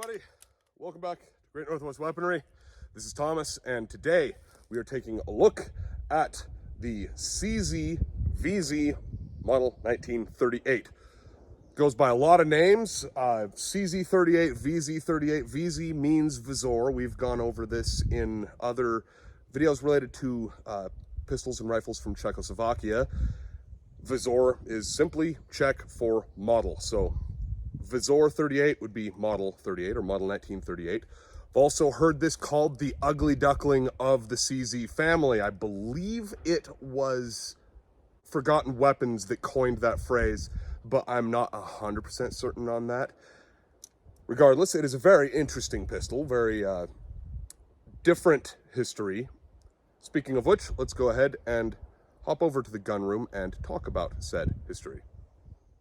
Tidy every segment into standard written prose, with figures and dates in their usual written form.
everybody. Welcome back to Great Northwest Weaponry. This is Thomas, and today we are taking a look at the CZ-VZ model 1938. Goes by a lot of names. CZ38, VZ38. VZ means Vzor. We've gone over this in other videos related to pistols and rifles from Czechoslovakia. Vzor is simply Czech for model. So Vzor 38 would be model 38 or model 1938. I've also heard this called the ugly duckling of the CZ family. I believe it was Forgotten Weapons that coined that phrase, but I'm not 100% certain on that. Regardless, it is a very interesting pistol, very different history. Speaking of which, let's go ahead and hop over to the gun room and talk about said history.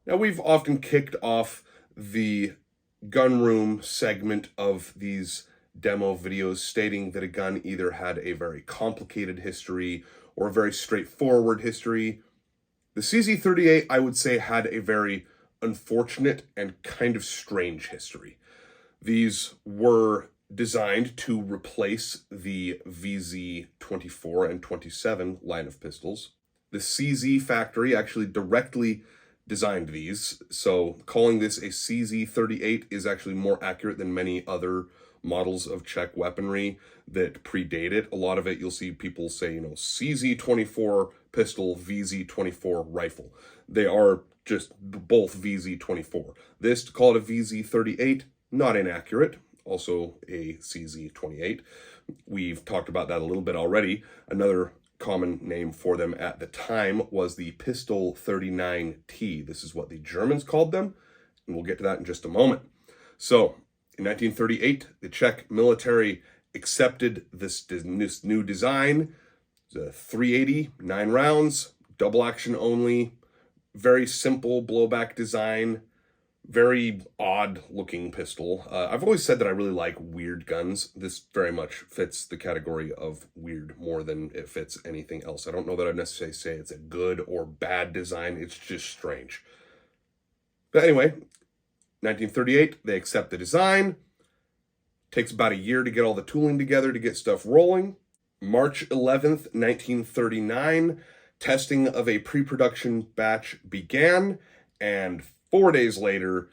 Now, we've often kicked off the gun room segment of these demo videos stating that a gun either had a very complicated history or a very straightforward history. The CZ38, I would say, had a very unfortunate and kind of strange history. These were designed to replace the VZ24 and 27 line of pistols. The CZ factory actually directly designed these, so calling this a CZ38 is actually more accurate than many other models of Czech weaponry that predate it. A lot of it, you'll see people say, CZ24 pistol, VZ24 rifle. They are just both VZ24. This, to call it a VZ38, not inaccurate. Also a CZ28. We've talked about that a little bit already. Another common name for them at the time was the Pistol 39T. This is what the Germans called them, and we'll get to that in just a moment. So, in 1938, the Czech military accepted this new design. It's a 380, 9 rounds, double action only, very simple blowback design, very odd looking pistol. I've always said that I really like weird guns. This very much fits the category of weird more than it fits anything else. I don't know that I'd necessarily say it's a good or bad design. It's just strange. But anyway, 1938, they accept the design. Takes about a year to get all the tooling together to get stuff rolling. March 11th, 1939, testing of a pre-production batch began, and 4 days later,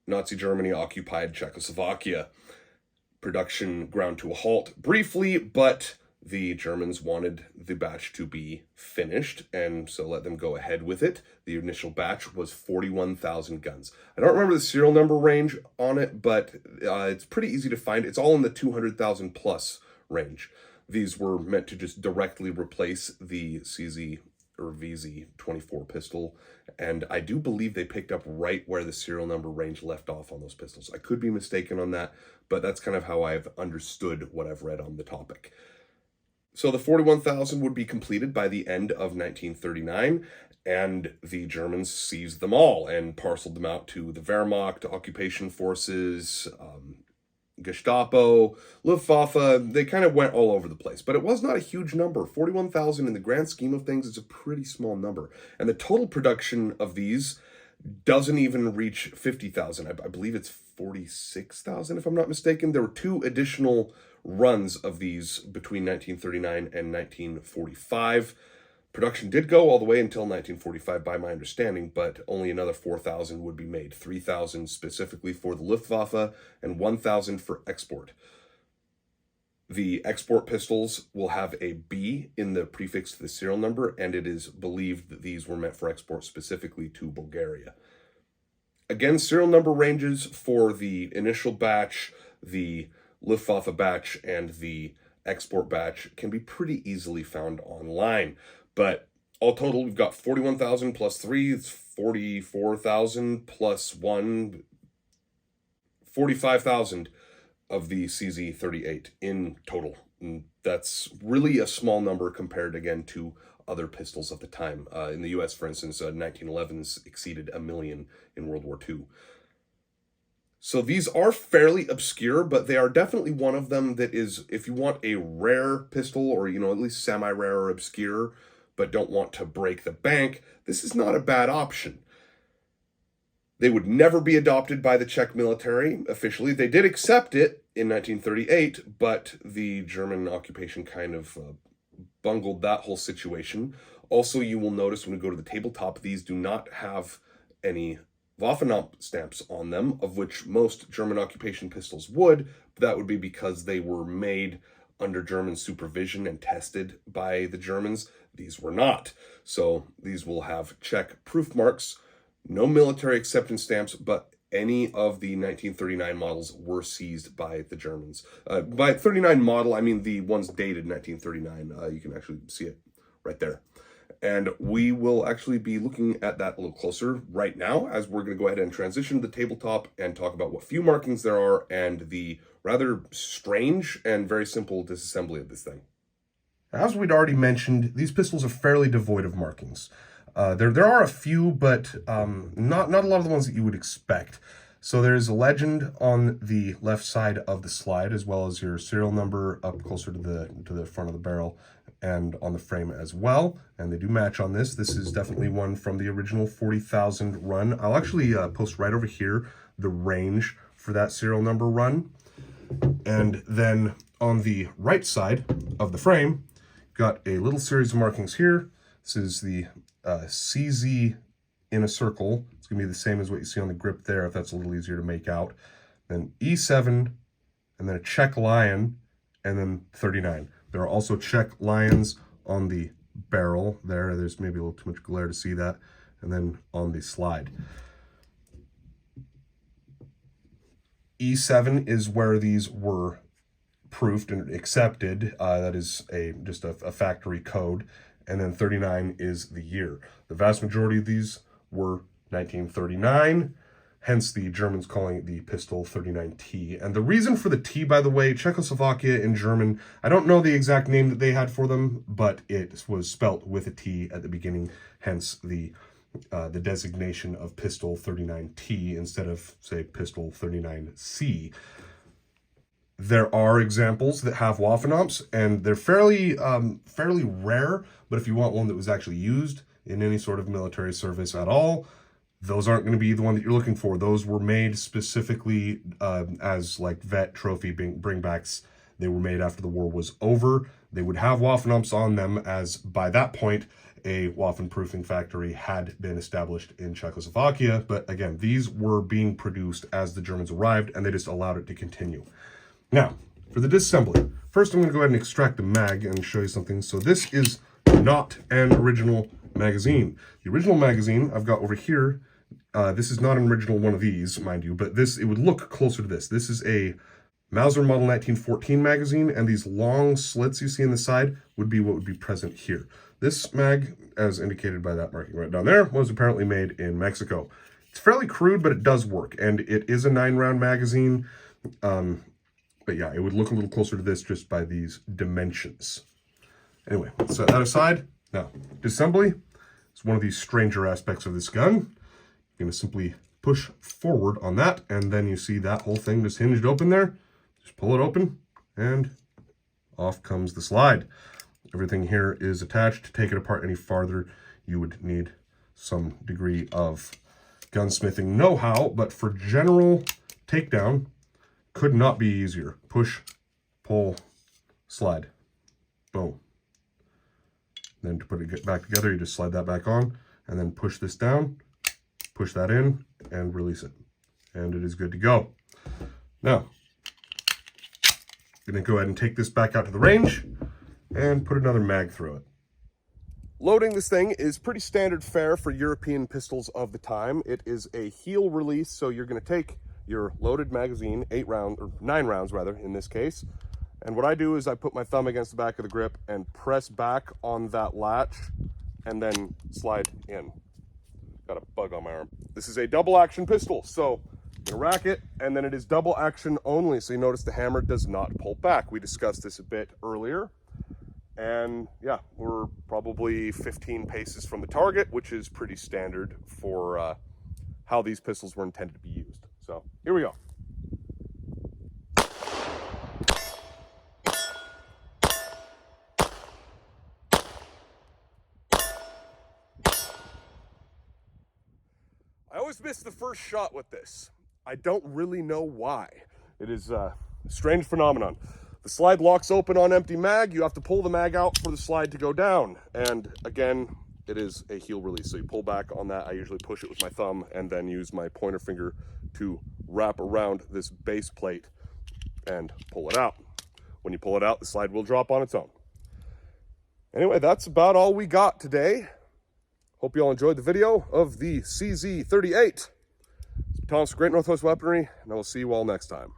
Nazi Germany occupied Czechoslovakia. Production ground to a halt briefly, but the Germans wanted the batch to be finished, and so let them go ahead with it. The initial batch was 41,000 guns. I don't remember the serial number range on it, but it's pretty easy to find. It's all in the 200,000 plus range. These were meant to just directly replace the CZ or VZ24 pistol, and I do believe they picked up right where the serial number range left off on those pistols. I could be mistaken on that, but that's kind of how I've understood what I've read on the topic. So the 41,000 would be completed by the end of 1939, and the Germans seized them all and parceled them out to the Wehrmacht, occupation forces, Gestapo, Luftwaffe. They kind of went all over the place, but it was not a huge number. 41,000 in the grand scheme of things is a pretty small number, and the total production of these doesn't even reach 50,000. I believe it's 46,000 if I'm not mistaken. There were 2 additional runs of these between 1939 and 1945. Production did go all the way until 1945 by my understanding, but only another 4,000 would be made. 3,000 specifically for the Luftwaffe and 1,000 for export. The export pistols will have a B in the prefix to the serial number, and it is believed that these were meant for export specifically to Bulgaria. Again, serial number ranges for the initial batch, the Luftwaffe batch, and the export batch can be pretty easily found online. But all total, we've got 41,000 plus 3, it's 44,000 plus 1, 45,000 of the CZ38 in total. And that's really a small number compared, again, to other pistols of the time. In the US, for instance, 1911s exceeded 1 million in World War II. So these are fairly obscure, but they are definitely one of them that is, if you want a rare pistol, or, at least semi-rare or obscure, but don't want to break the bank, this is not a bad option. They would never be adopted by the Czech military officially. They did accept it in 1938, but the German occupation kind of bungled that whole situation. Also, you will notice when we go to the tabletop, these do not have any Waffenamt stamps on them, of which most German occupation pistols would. But that would be because they were made under German supervision and tested by the Germans. These were not. So these will have Czech proof marks, no military acceptance stamps, but any of the 1939 models were seized by the Germans. By 39 model, I mean the ones dated 1939. You can actually see it right there. And we will actually be looking at that a little closer right now, as we're going to go ahead and transition to the tabletop and talk about what few markings there are and the rather strange and very simple disassembly of this thing. As we'd already mentioned, these pistols are fairly devoid of markings. There are a few, but not a lot of the ones that you would expect. So there's a legend on the left side of the slide, as well as your serial number up closer to the front of the barrel and on the frame as well. And they do match on this. This is definitely one from the original 40,000 run. I'll actually post right over here the range for that serial number run. And then on the right side of the frame, got a little series of markings here. This is the CZ in a circle. It's going to be the same as what you see on the grip there, if that's a little easier to make out. Then E7, and then a Czech lion, and then 39. There are also Czech lions on the barrel there. There's maybe a little too much glare to see that. And then on the slide. E7 is where these were proofed and accepted. That is just a factory code. And then 39 is the year. The vast majority of these were 1939, hence the Germans calling the pistol 39T. And the reason for the T, by the way, Czechoslovakia in German, I don't know the exact name that they had for them, but it was spelt with a T at the beginning, hence the designation of pistol 39T instead of, say, pistol 39C. There are examples that have Waffenamps, and they're fairly rare, but if you want one that was actually used in any sort of military service at all, those aren't going to be the one that you're looking for. Those were made specifically as like vet trophy bringbacks. They were made after the war was over. They would have Waffenamps on them, as by that point, a Waffen-proofing factory had been established in Czechoslovakia. But again, these were being produced as the Germans arrived, and they just allowed it to continue. Now, for the disassembly, first I'm going to go ahead and extract the mag and show you something. So this is not an original magazine. The original magazine I've got over here, this is not an original one of these, mind you, but it would look closer to this. This is a Mauser Model 1914 magazine, and these long slits you see on the side would be what would be present here. This mag, as indicated by that marking right down there, was apparently made in Mexico. It's fairly crude, but it does work, and it is a 9-round magazine. But yeah, it would look a little closer to this just by these dimensions. Anyway, set that aside. Now, disassembly is one of these stranger aspects of this gun. You're going to simply push forward on that, and then you see that whole thing just hinged open there. Just pull it open, and off comes the slide. Everything here is attached. To take it apart any farther, you would need some degree of gunsmithing know-how, but for general takedown, could not be easier. Push, pull, slide. Boom. Then to put it back together, you just slide that back on, and then push this down, push that in, and release it. And it is good to go. Now, I'm going to go ahead and take this back out to the range and put another mag through it. Loading this thing is pretty standard fare for European pistols of the time. It is a heel release, so you're going to take your loaded magazine, 9 rounds rather, in this case. And what I do is I put my thumb against the back of the grip and press back on that latch and then slide in. Got a bug on my arm. This is a double action pistol, so I'm gonna rack it, and then it is double action only. So you notice the hammer does not pull back. We discussed this a bit earlier. And yeah, we're probably 15 paces from the target, which is pretty standard for how these pistols were intended to be used. So here we go. I always miss the first shot with this. I don't really know why. It is a strange phenomenon. The slide locks open on empty mag. You have to pull the mag out for the slide to go down. And again, it is a heel release. So you pull back on that. I usually push it with my thumb and then use my pointer finger to wrap around this base plate and pull it out. When you pull it out, the slide will drop on its own. Anyway, that's about all we got today. Hope you all enjoyed the video of the CZ38. Thomas, Great Northwest Weaponry, and I will see you all next time.